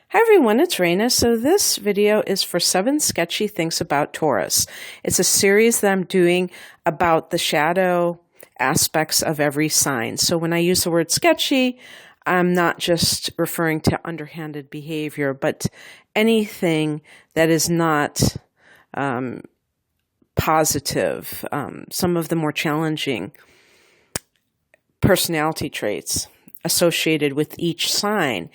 Hi everyone, it's Raina. So this video is for 7 sketchy things about Taurus. It's a series that I'm doing about the shadow aspects of every sign. So when I use the word sketchy, I'm not just referring to underhanded behavior, but anything that is not positive, some of the more challenging personality traits associated with each sign.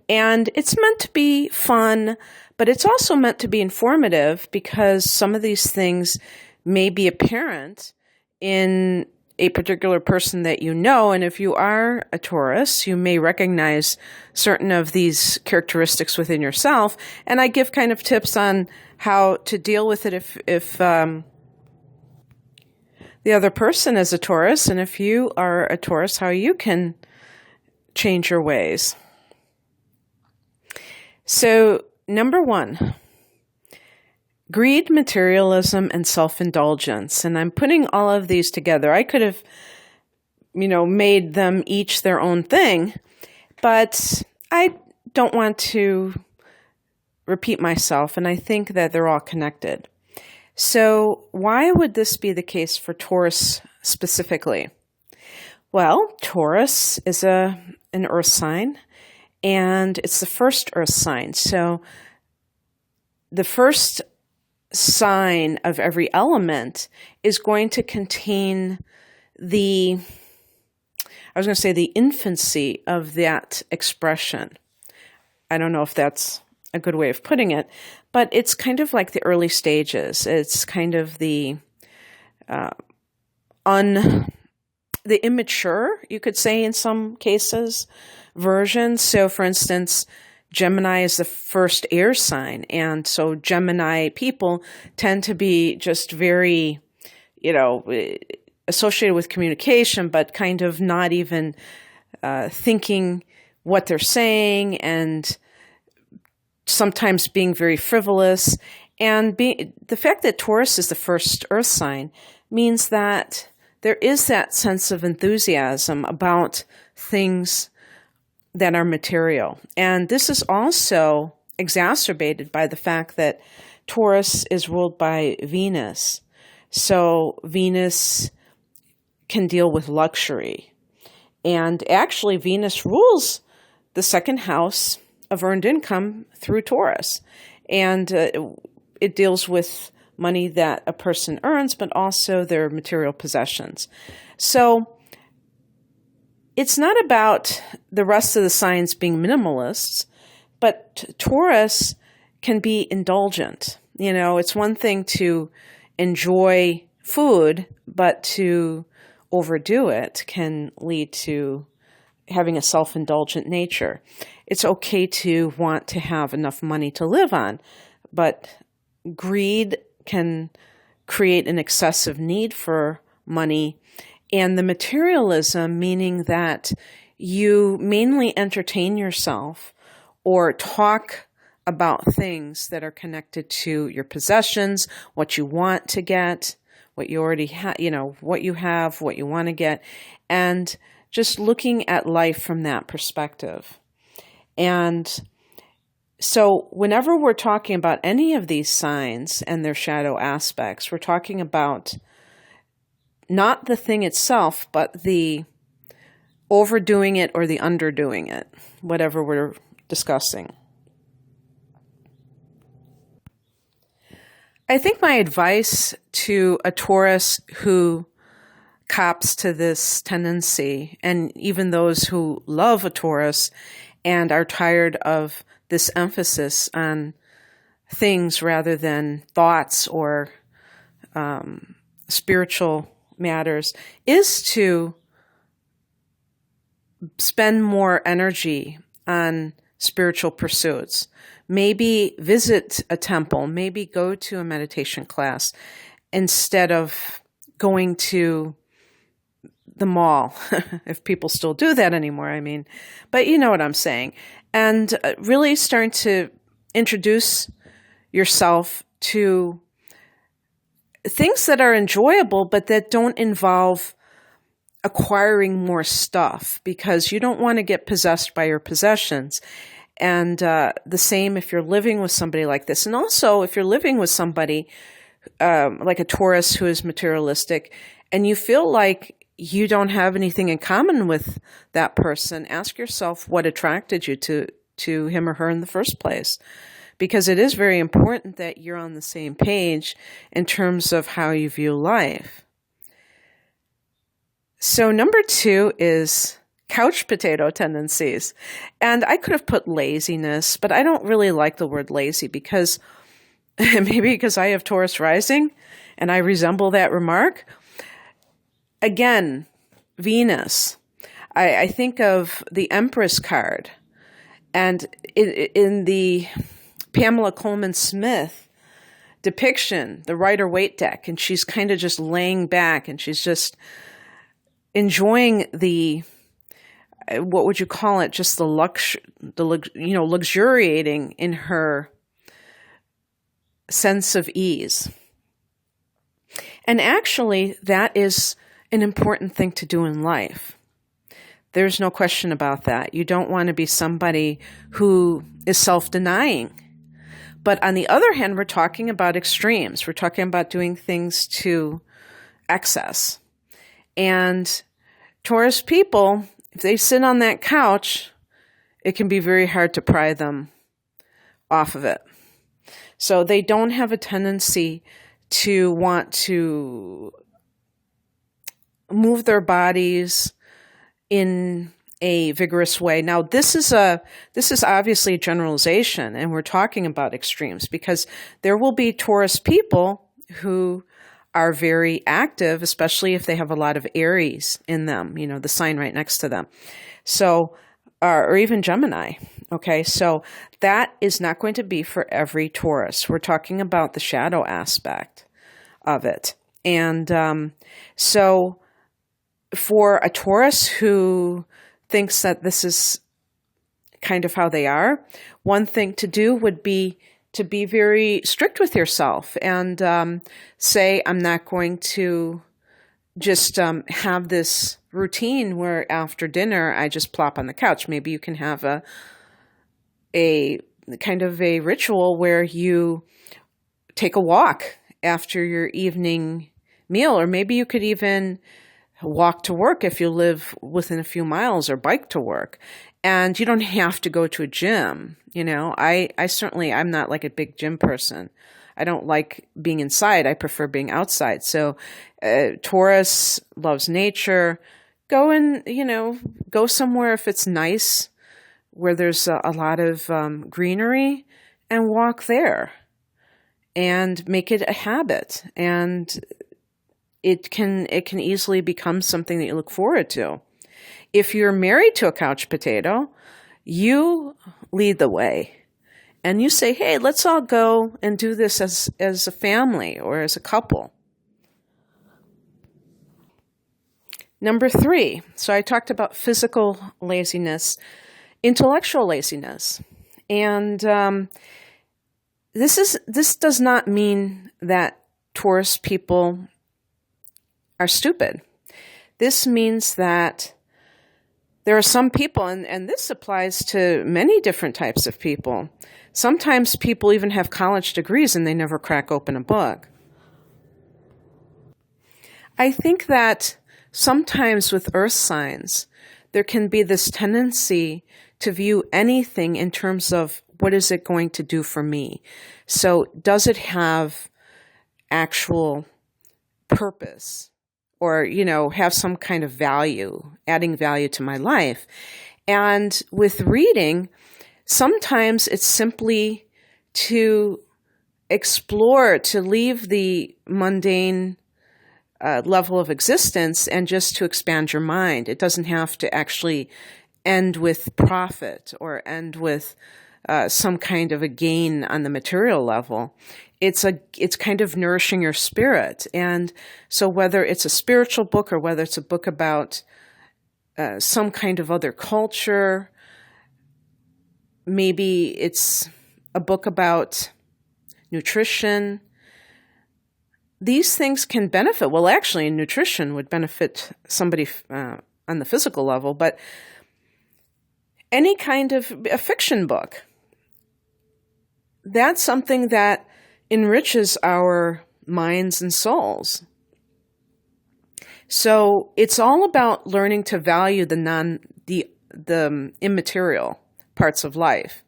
And it's meant to be fun, but it's also meant to be informative because some of these things may be apparent in a particular person that you know. And if you are a Taurus, you may recognize certain of these characteristics within yourself. And I give kind of tips on how to deal with it if the other person is a Taurus, and if you are a Taurus, how you can change your ways. So, number 1, greed, materialism, and self-indulgence. And I'm putting all of these together. I could have, made them each their own thing, but I don't want to repeat myself, and I think that they're all connected. So, why would this be the case for Taurus specifically? Well, Taurus is an earth sign. And it's the first earth sign. So the first sign of every element is going to contain the infancy of that expression. I don't know if that's a good way of putting it, but it's kind of like the early stages. It's kind of the immature, you could say in some cases, version. So for instance, Gemini is the first air sign. And so Gemini people tend to be just very, associated with communication, but kind of not even thinking what they're saying, and sometimes being very frivolous. And the fact that Taurus is the first earth sign means that there is that sense of enthusiasm about things that are material. And this is also exacerbated by the fact that Taurus is ruled by Venus. So Venus can deal with luxury. And actually Venus rules the second house of earned income through Taurus. And it deals with money that a person earns, but also their material possessions. So it's not about the rest of the signs being minimalists, but Taurus can be indulgent. It's one thing to enjoy food, but to overdo it can lead to having a self-indulgent nature. It's okay to want to have enough money to live on, but greed can create an excessive need for money. And the materialism, meaning that you mainly entertain yourself or talk about things that are connected to your possessions, what you want to get, what you already have, what you have, what you want to get, and just looking at life from that perspective. And so whenever we're talking about any of these signs and their shadow aspects, we're talking about not the thing itself, but the overdoing it or the underdoing it, whatever we're discussing. I think my advice to a Taurus who cops to this tendency, and even those who love a Taurus and are tired of this emphasis on things rather than thoughts or spiritual matters, is to spend more energy on spiritual pursuits. Maybe visit a temple, maybe go to a meditation class instead of going to the mall, if people still do that anymore, but you know what I'm saying. And really starting to introduce yourself to things that are enjoyable, but that don't involve acquiring more stuff, because you don't want to get possessed by your possessions. And the same if you're living with somebody like this. And also, if you're living with somebody like a Taurus who is materialistic, and you feel like you don't have anything in common with that person, ask yourself what attracted you to him or her in the first place. Because it is very important that you're on the same page in terms of how you view life. So number 2 is couch potato tendencies. And I could have put laziness, but I don't really like the word lazy because maybe because I have Taurus rising and I resemble that remark. Again, Venus. I think of the Empress card, and in the Pamela Coleman Smith depiction, the Rider-Waite deck, and she's kind of just laying back and she's just enjoying the, what would you call it? Just luxuriating in her sense of ease. And actually, that is an important thing to do in life. There's no question about that. You don't want to be somebody who is self-denying. But on the other hand, we're talking about extremes. We're talking about doing things to excess. And Taurus people, if they sit on that couch, it can be very hard to pry them off of it. So they don't have a tendency to want to move their bodies in a vigorous way. Now, this is obviously a generalization, and we're talking about extremes because there will be Taurus people who are very active, especially if they have a lot of Aries in them, the sign right next to them. So, or even Gemini. Okay, so that is not going to be for every Taurus. We're talking about the shadow aspect of it. And so for a Taurus who thinks that this is kind of how they are, one thing to do would be to be very strict with yourself and say, I'm not going to just have this routine where after dinner I just plop on the couch. Maybe you can have a kind of a ritual where you take a walk after your evening meal, or maybe you could even walk to work if you live within a few miles, or bike to work. And you don't have to go to a gym. I'm not like a big gym person. I don't like being inside. I prefer being outside. So Taurus loves nature. Go somewhere if it's nice, where there's a lot of greenery, and walk there and make it a habit. And it can easily become something that you look forward to. If you're married to a couch potato, you lead the way and you say, hey, let's all go and do this as a family or as a couple. Number 3, so I talked about physical laziness, intellectual laziness. And this does not mean that Taurus people are stupid. This means that there are some people, and this applies to many different types of people. Sometimes people even have college degrees and they never crack open a book. I think that sometimes with earth signs, there can be this tendency to view anything in terms of what is it going to do for me? So does it have actual purpose? Or, have some kind of value, adding value to my life. And with reading, sometimes it's simply to explore, to leave the mundane level of existence and just to expand your mind. It doesn't have to actually end with profit or end with some kind of a gain on the material level. It's kind of nourishing your spirit. And so whether it's a spiritual book or whether it's a book about some kind of other culture, maybe it's a book about nutrition, these things can benefit. Well, actually, nutrition would benefit somebody on the physical level, but any kind of a fiction book. That's something that enriches our minds and souls. So it's all about learning to value the immaterial parts of life,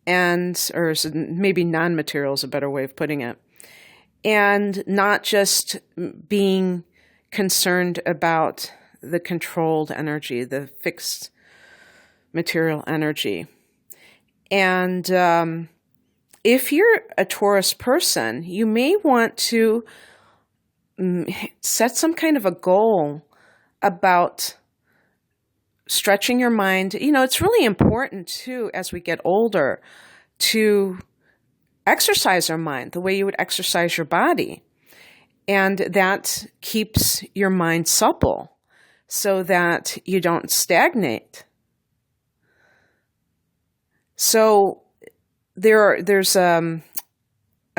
or maybe non-material is a better way of putting it, and not just being concerned about the controlled energy, the fixed material energy. And if you're a Taurus person, you may want to set some kind of a goal about stretching your mind. It's really important too, as we get older, to exercise our mind the way you would exercise your body. And that keeps your mind supple so that you don't stagnate. So there's a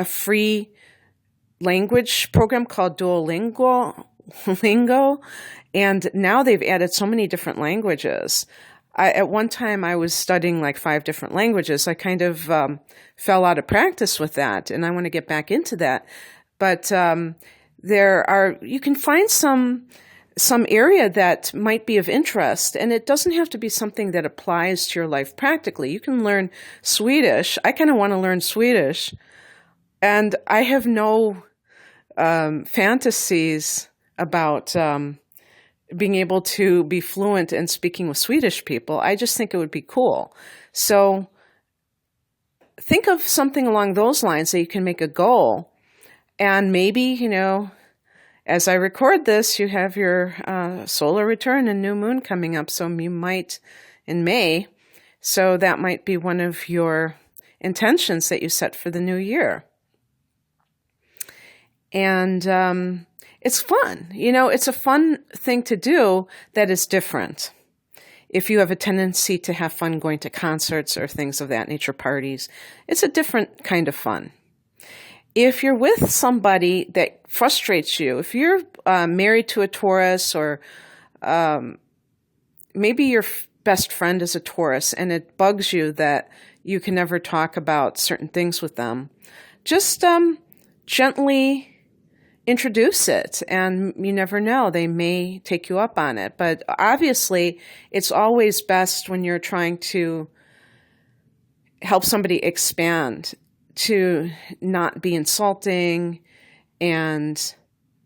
free language program called Duolingo, and now they've added so many different languages. At one time, I was studying like 5 different languages. I kind of fell out of practice with that, and I want to get back into that. But you can find some area that might be of interest, and it doesn't have to be something that applies to your life practically. You can learn Swedish. I kind of want to learn Swedish, and I have no fantasies about being able to be fluent in speaking with Swedish people. I just think it would be cool. So think of something along those lines that you can make a goal. And maybe, as I record this, you have your solar return and new moon coming up. So you might in May. So that might be one of your intentions that you set for the new year. And it's fun. It's a fun thing to do that is different. If you have a tendency to have fun going to concerts or things of that nature, parties, it's a different kind of fun. If you're with somebody that frustrates you, if you're married to a Taurus, or maybe your best friend is a Taurus and it bugs you that you can never talk about certain things with them, just gently introduce it, and you never know, they may take you up on it. But obviously, it's always best when you're trying to help somebody expand to not be insulting and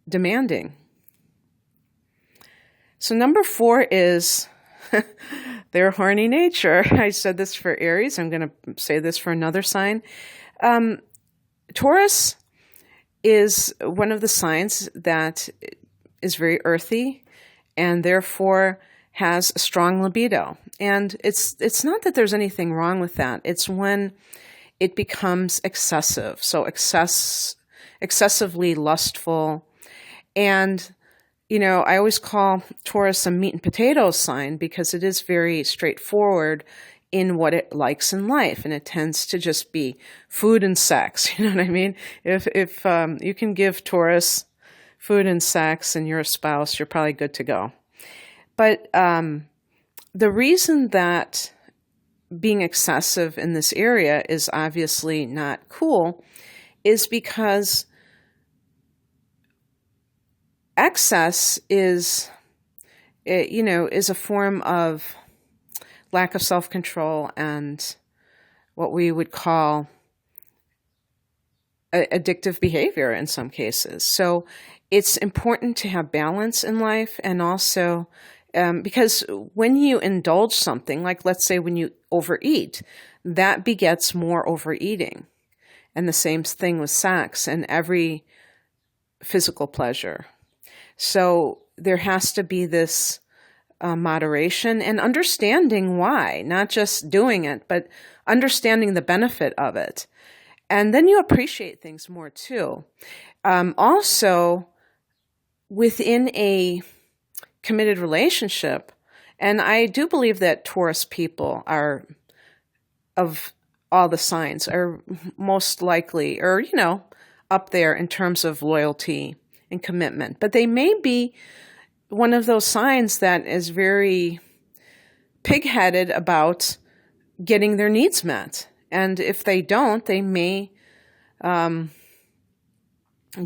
demanding. So number 4 is their horny nature. I said this for Aries. I'm going to say this for another sign. Taurus is one of the signs that is very earthy and therefore has a strong libido. And it's not that there's anything wrong with that. It's when it becomes excessive. So excessively lustful. And, I always call Taurus a meat and potatoes sign because it is very straightforward in what it likes in life, and it tends to just be food and sex. You know what I mean? If you can give Taurus food and sex and you're a spouse, you're probably good to go. But the reason that being excessive in this area is obviously not cool is because excess is a form of lack of self-control and what we would call addictive behavior in some cases. So it's important to have balance in life, and also because when you indulge something, like let's say when you overeat, that begets more overeating. And the same thing with sex and every physical pleasure. So there has to be this moderation and understanding why, not just doing it, but understanding the benefit of it. And then you appreciate things more too. Also, within a committed relationship, and I do believe that Taurus people are, of all the signs, are most likely, or, up there in terms of loyalty and commitment. But they may be one of those signs that is very pig-headed about getting their needs met. And if they don't, they may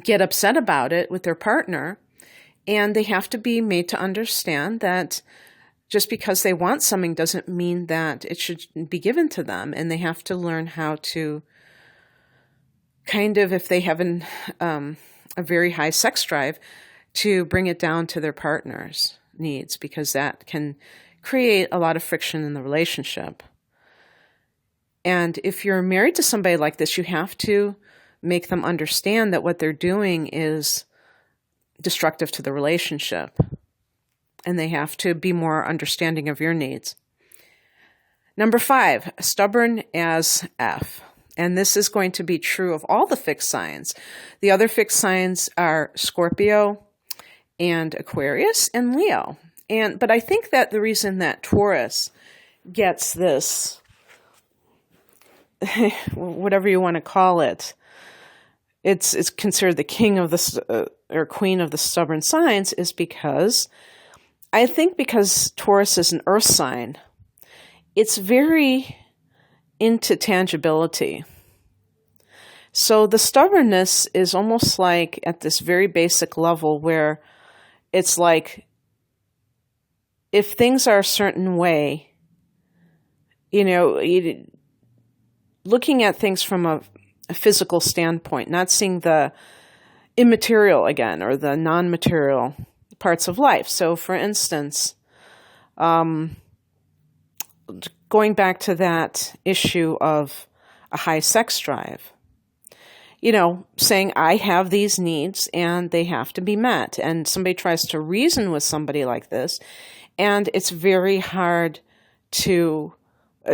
get upset about it with their partner. And they have to be made to understand that just because they want something doesn't mean that it should be given to them. And they have to learn how to kind of, if they have a very high sex drive, to bring it down to their partner's needs, because that can create a lot of friction in the relationship. And if you're married to somebody like this, you have to make them understand that what they're doing is destructive to the relationship. And they have to be more understanding of your needs. Number 5, stubborn as F. And this is going to be true of all the fixed signs. The other fixed signs are Scorpio and Aquarius and Leo. But I think that the reason that Taurus gets this, whatever you want to call it, it's considered the king of the or queen of the stubborn signs, is because Taurus is an earth sign, it's very into tangibility. So the stubbornness is almost like at this very basic level where it's like, if things are a certain way, looking at things from a physical standpoint, not seeing the immaterial again, or the non-material parts of life. So for instance, going back to that issue of a high sex drive, saying I have these needs and they have to be met. And somebody tries to reason with somebody like this, and it's very hard to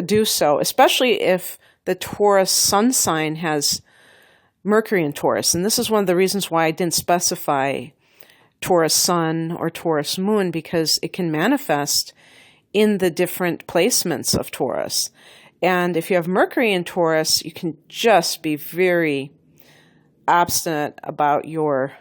do so, especially if the Taurus sun sign has Mercury in Taurus. And this is one of the reasons why I didn't specify Taurus sun or Taurus moon, because it can manifest in the different placements of Taurus. And if you have Mercury in Taurus, you can just be very obstinate about your,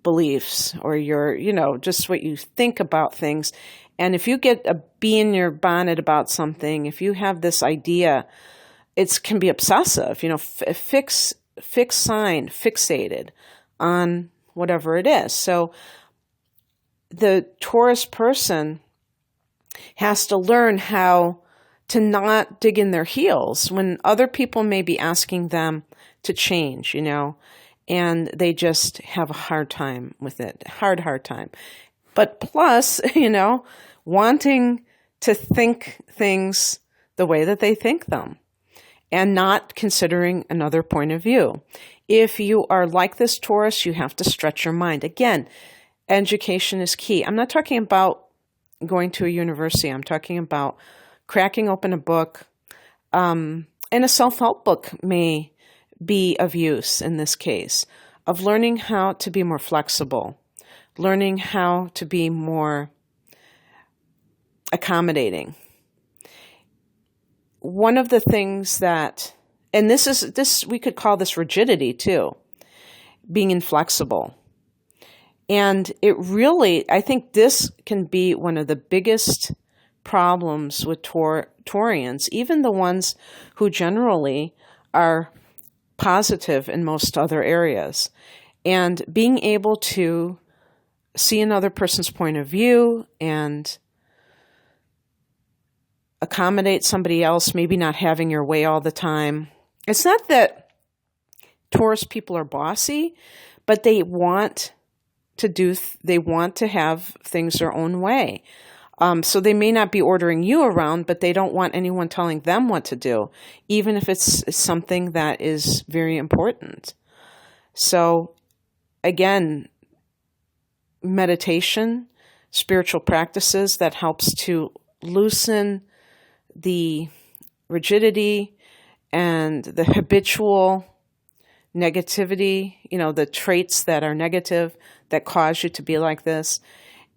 beliefs, or your, just what you think about things. And if you get a bee in your bonnet about something, if you have this idea, it can be obsessive, fixed sign, fixated on whatever it is. So the Taurus person has to learn how to not dig in their heels when other people may be asking them to change, and they just have a hard time with it, hard time. But plus, wanting to think things the way that they think them and not considering another point of view. If you are like this Taurus, you have to stretch your mind. Again, education is key. I'm not talking about going to a university. I'm talking about cracking open a book, and a self-help book may be of use in this case, of learning how to be more flexible, learning how to be more accommodating. One of the things that, and this we could call this rigidity too, being inflexible. And it really, I think this can be one of the biggest problems with Taurians, even the ones who generally are positive in most other areas. And being able to see another person's point of view and accommodate somebody else, maybe not having your way all the time. It's not that Taurus people are bossy, but they want to have things their own way. So they may not be ordering you around, but they don't want anyone telling them what to do, even if it's something that is very important. So again, meditation, spiritual practices that helps to loosen the rigidity and the habitual negativity, the traits that are negative that cause you to be like this.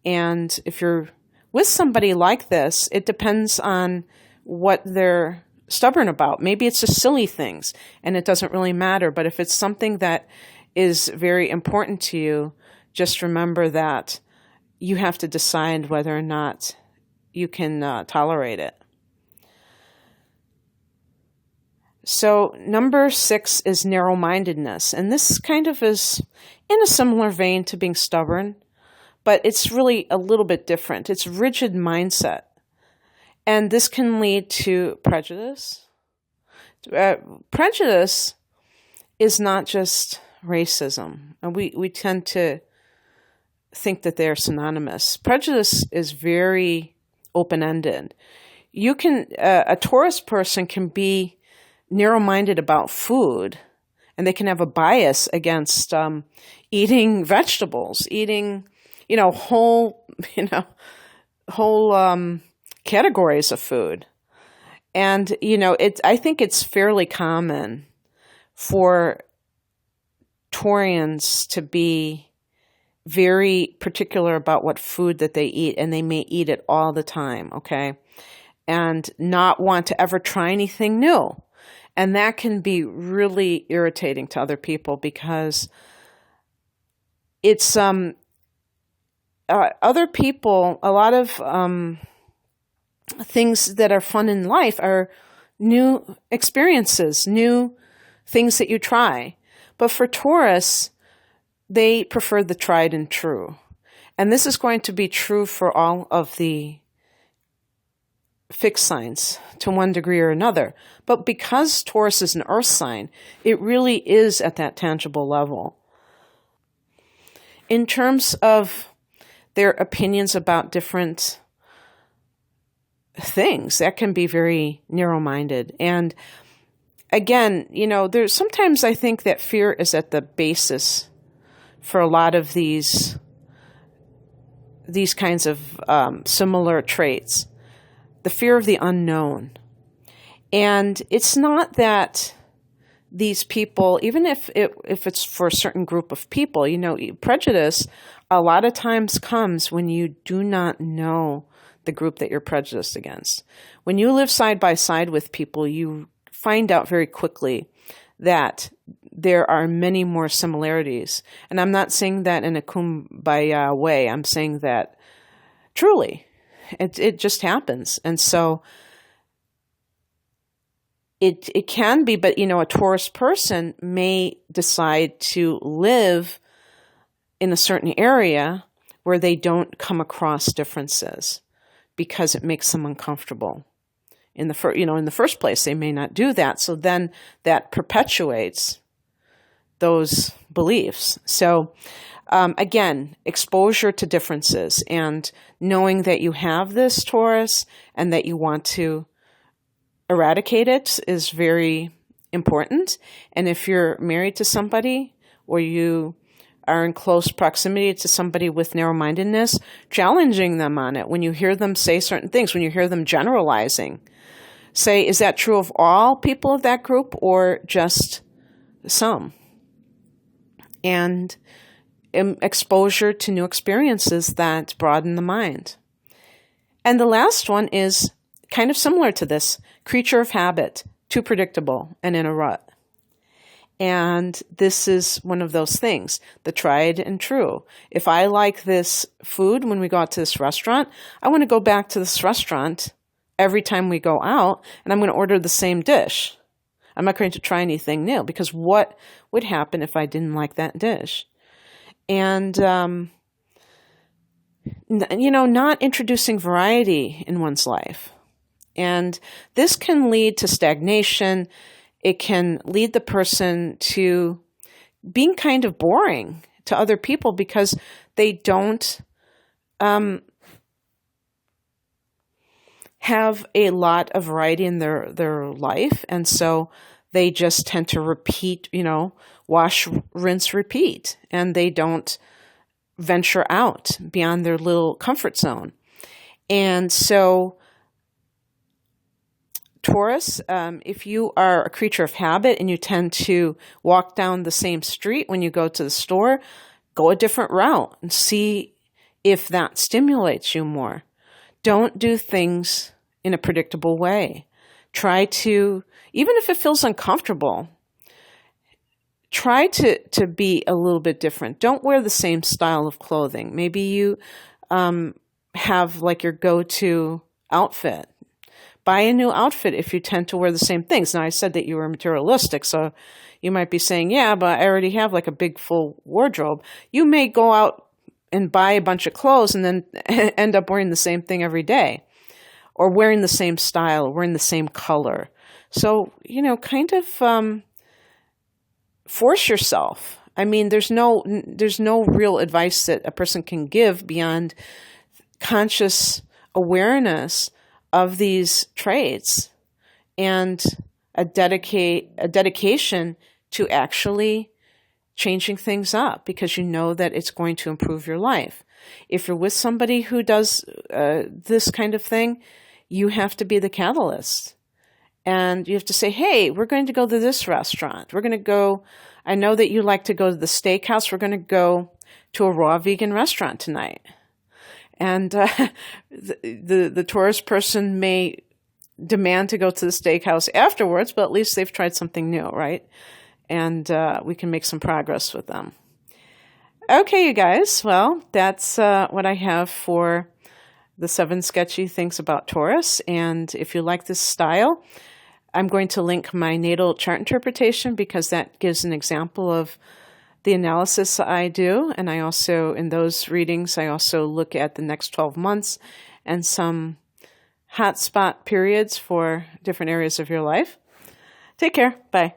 And if you're with somebody like this, it depends on what they're stubborn about. Maybe it's just silly things and it doesn't really matter. But if it's something that is very important to you, just remember that you have to decide whether or not you can tolerate it. So number 6 is narrow-mindedness. And this kind of is in a similar vein to being stubborn, but it's really a little bit different. It's rigid mindset. And this can lead to prejudice. Prejudice is not just racism. And we tend to think that they're synonymous. Prejudice is very open-ended. A Taurus person can be narrow-minded about food, and they can have a bias against eating vegetables, eating, whole categories of food. And, I think it's fairly common for Taurians to be very particular about what food that they eat, and they may eat it all the time, okay? And not want to ever try anything new. And that can be really irritating to other people because it's other people, a lot of things that are fun in life are new experiences, new things that you try. But for Taurus, they prefer the tried and true. And this is going to be true for all of the fixed signs to one degree or another. But because Taurus is an earth sign, it really is at that tangible level. In terms of their opinions about different things, that can be very narrow-minded. And again, there's sometimes I think that fear is at the basis for a lot of these kinds of similar traits. The fear of the unknown. And it's not that these people, even if it's for a certain group of people, prejudice a lot of times comes when you do not know the group that you're prejudiced against. When you live side by side with people, you find out very quickly that there are many more similarities. And I'm not saying that in a kumbaya way. I'm saying that truly. It just happens. And so it can be, but a Taurus person may decide to live in a certain area where they don't come across differences because it makes them uncomfortable. In the first place, they may not do that. So then that perpetuates those beliefs. So again, exposure to differences and knowing that you have this Taurus and that you want to eradicate it is very important. And if you're married to somebody or you are in close proximity to somebody with narrow-mindedness, challenging them on it when you hear them say certain things, when you hear them generalizing. Say, is that true of all people of that group or just some? And exposure to new experiences that broaden the mind. And the last one is kind of similar to this, creature of habit, too predictable and in a rut. And this is one of those things, the tried and true. If I like this food when we go out to this restaurant, I want to go back to this restaurant every time we go out, and I'm going to order the same dish. I'm not going to try anything new, because what would happen if I didn't like that dish? And, not introducing variety in one's life. And this can lead to stagnation. It can lead the person to being kind of boring to other people because they don't have a lot of variety in their life. And so they just tend to repeat, wash, rinse, repeat. And they don't venture out beyond their little comfort zone. And so Taurus, if you are a creature of habit and you tend to walk down the same street when you go to the store, go a different route and see if that stimulates you more. Don't do things in a predictable way. Try to, even if it feels uncomfortable, try to be a little bit different. Don't wear the same style of clothing. Maybe you have like your go-to outfit. Buy a new outfit if you tend to wear the same things. Now, I said that you were materialistic, so you might be saying, yeah, but I already have like a big full wardrobe. You may go out and buy a bunch of clothes and then end up wearing the same thing every day, or wearing the same style, or wearing the same color. So, kind of force yourself. I mean, there's no real advice that a person can give beyond conscious awareness of these traits and a dedication to actually changing things up, because you know that it's going to improve your life. If you're with somebody who does this kind of thing, you have to be the catalyst. And you have to say, hey, we're going to go to this restaurant. We're going to go, I know that you like to go to the steakhouse. We're going to go to a raw vegan restaurant tonight. And the Taurus person may demand to go to the steakhouse afterwards, but at least they've tried something new, right? And we can make some progress with them. Okay, you guys. Well, that's what I have for the 7 sketchy things about Taurus. And if you like this style, I'm going to link my natal chart interpretation, because that gives an example of the analysis I do. And I also, in those readings, I also look at the next 12 months and some hotspot periods for different areas of your life. Take care. Bye.